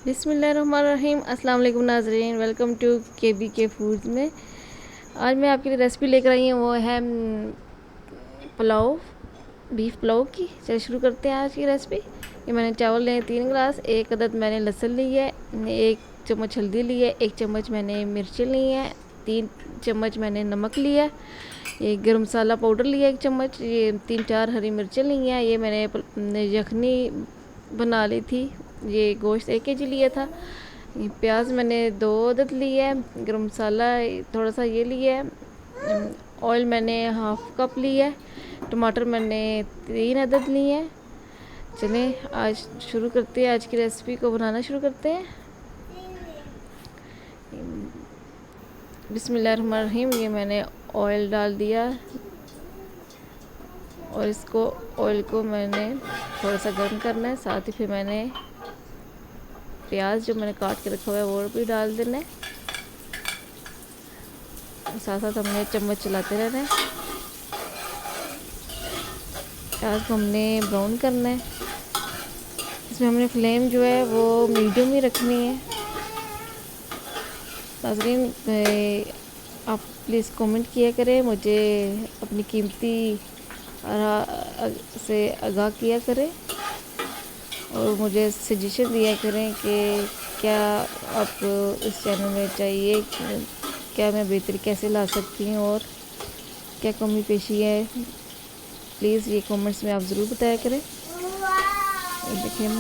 बिस्मिल्लाहिर्रहमानिर्रहीम। अस्सलाम वालेकुम नाज़रीन, वेलकम टू के फूड्स में। आज मैं आपके लिए रेसिपी लेकर आई हूँ, वो है पुलाव, बीफ पुलाव की। चलिए शुरू करते हैं आज की रेसिपी। ये मैंने चावल लिए 3 गिलास, 1 अदद मैंने लहसुन ली है, 1 चम्मच हल्दी ली है, 1 चम्मच मैंने मिर्ची ली है, 3 चम्मच मैंने नमक लिया है, ये गर्म मसाला पाउडर लिया 1 चम्मच, ये 3-4 हरी मिर्चें ली हैं। ये मैंने यखनी बना ली थी। ये गोश्त 1 केजी लिया था। ये प्याज मैंने 2 अदद लिया है, गर्म मसाला थोड़ा सा ये लिया है, ऑयल मैंने हाफ कप लिया है, टमाटर मैंने 3 अदद लिए हैं। चलें आज शुरू करते हैं, आज की रेसिपी को बनाना शुरू करते हैं। बिस्मिल्लाहिर्रहमानिर्रहीम। ये मैंने ऑयल डाल दिया और इसको ऑयल को मैंने थोड़ा सा गर्म करना है। साथ ही फिर मैंने प्याज जो मैंने काट के रखा हुआ है वो भी डाल देना है। साथ साथ हमने चम्मच चलाते रहना है। प्याज को हमने ब्राउन करना है। इसमें हमने फ्लेम जो है वो मीडियम ही रखनी है। नाज़रीन, आप प्लीज़ कमेंट किया करें, मुझे अपनी कीमती से आगाह किया करें और मुझे सजेशन दिया करें कि क्या आप इस चैनल में चाहिए, क्या मैं बेहतरी कैसे ला सकती हूँ और क्या कमी पेशी है। प्लीज़ ये कमेंट्स में आप ज़रूर बताया करें। देखिए ये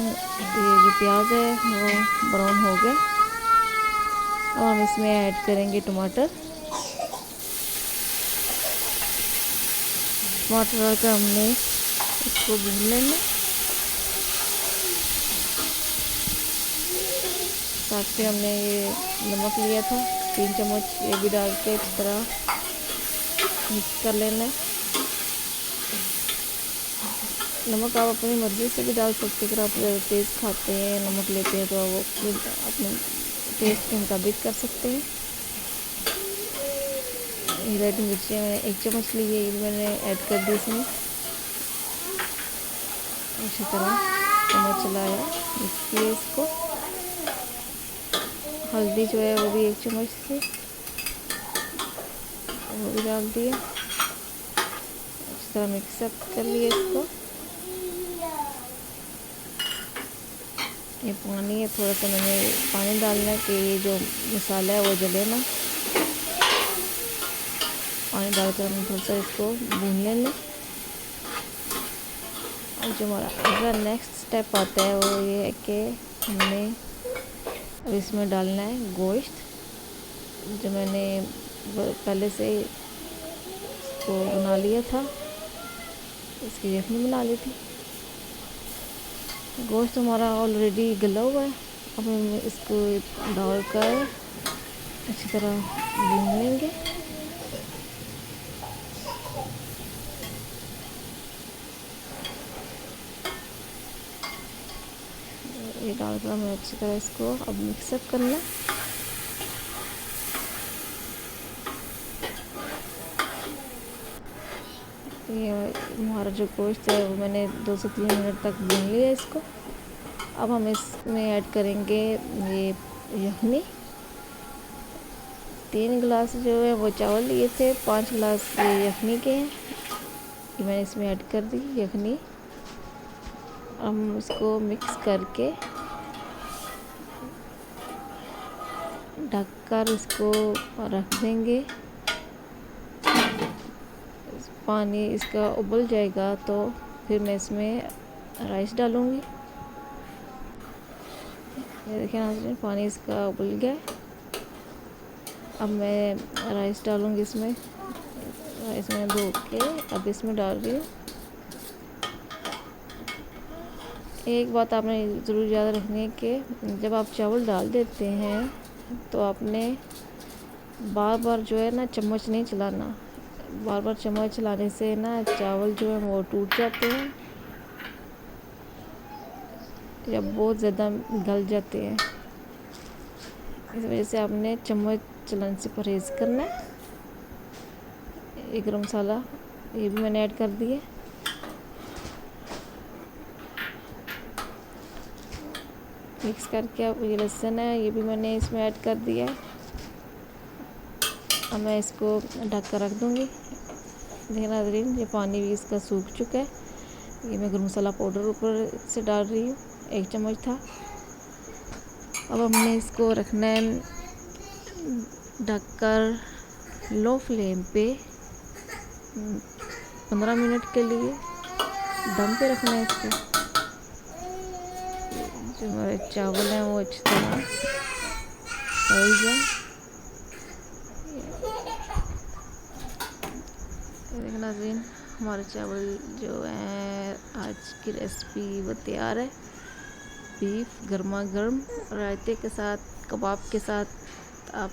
जो प्याज है वो ब्राउन हो गया। अब हम इसमें ऐड करेंगे टमाटर। टमाटर डालकर हमने इसको भून लेना। साथ में हमने ये नमक लिया था 3 चम्मच, ये भी डाल के इस तरह मिक्स कर लेना है। नमक आप अपनी मर्ज़ी से भी डाल सकते हैं। अगर आप तेज़ खाते हैं, नमक लेते हैं, तो वो अपने टेस्ट के मुताबिक कर सकते हैं। रेड मिर्ची मैंने 1 चम्मच ली है, ये मैंने ऐड कर दी इसमें। अच्छी तरह चम्मच चलाया, मिक्स किया इसको। हल्दी जो है वो भी 1 चम्मच थी, वो भी डाल दिया। अच्छी तरह मिक्सअप कर लिया इसको। ये पानी है, थोड़ा सा मैंने पानी डालना है कि ये जो मसाला है वो जले ना। पानी डालकर हम थोड़ा सा इसको भून लेंगे। और जो हमारा अगला नेक्स्ट स्टेप आता है वो ये है कि हमने अब इसमें डालना है गोश्त, जो मैंने पहले से इसको बना लिया था, इसकी यखनी बना ली थी। गोश्त हमारा ऑलरेडी गला हुआ है। अब हम इसको डालकर अच्छी तरह भून लेंगे। ये डालकर हमें अच्छी तरह इसको अब मिक्सअप करना। ये हमारा जो गोश्त है वो मैंने 2 से 3 मिनट तक भून लिया इसको। अब हम इसमें ऐड करेंगे ये यखनी। 3 गिलास जो है वो चावल लिए थे, 5 गिलास ये यखनी के हैं। ये मैंने इसमें ऐड कर दी यखनी। हम इसको मिक्स करके ढककर इसको रख देंगे। पानी इसका उबल जाएगा तो फिर मैं इसमें राइस डालूँगी। ये देखिए नाज़रीन, पानी इसका उबल गया। अब मैं राइस डालूँगी इसमें। राइस में धो के अब इसमें डाल रही हूँ। एक बात आपने ज़रूर याद रखनी है कि जब आप चावल डाल देते हैं तो आपने बार बार जो है ना चम्मच नहीं चलाना। बार बार चम्मच चलाने से ना चावल जो है वो टूट जाते हैं या बहुत ज़्यादा गल जाते हैं। इस वजह से आपने चम्मच चलाने से परहेज़ करना है। ये गरम मसाला ये भी मैंने ऐड कर दिया। मिक्स करके अब ये लहसुन है ये भी मैंने इसमें ऐड कर दिया है। अब मैं इसको ढक कर रख दूँगी। देखिए नाज़रीन ये पानी भी इसका सूख चुका है। ये मैं गरम मसाला पाउडर ऊपर से डाल रही हूँ, 1 चम्मच था। अब हमने इसको रखना है ढककर लो फ्लेम पे 15 मिनट के लिए दम पे रखना है इसको। जो हमारे चावल हैं वो अच्छी तरह गल जाए। देखना नाज़रीन हमारे चावल जो हैं आज की रेसिपी वो तैयार है। बीफ गर्मा गर्म रायते के साथ, कबाब के साथ, आप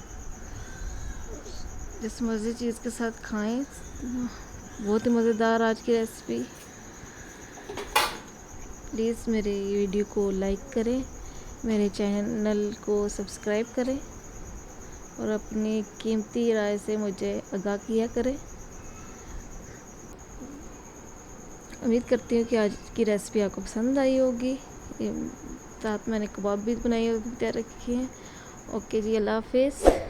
जिस मर्ज़ी चीज़ के साथ खाएं। बहुत ही मज़ेदार आज की रेसिपी। प्लीज़ मेरे वीडियो को लाइक करें, मेरे चैनल को सब्सक्राइब करें और अपनी कीमती राय से मुझे आगाह किया करें। उम्मीद करती हूँ कि आज की रेसिपी आपको पसंद आई होगी। साथ मैंने कबाब भी बनाई और तैयार रखी हैं। ओके जी, अल्लाह हाफिज़।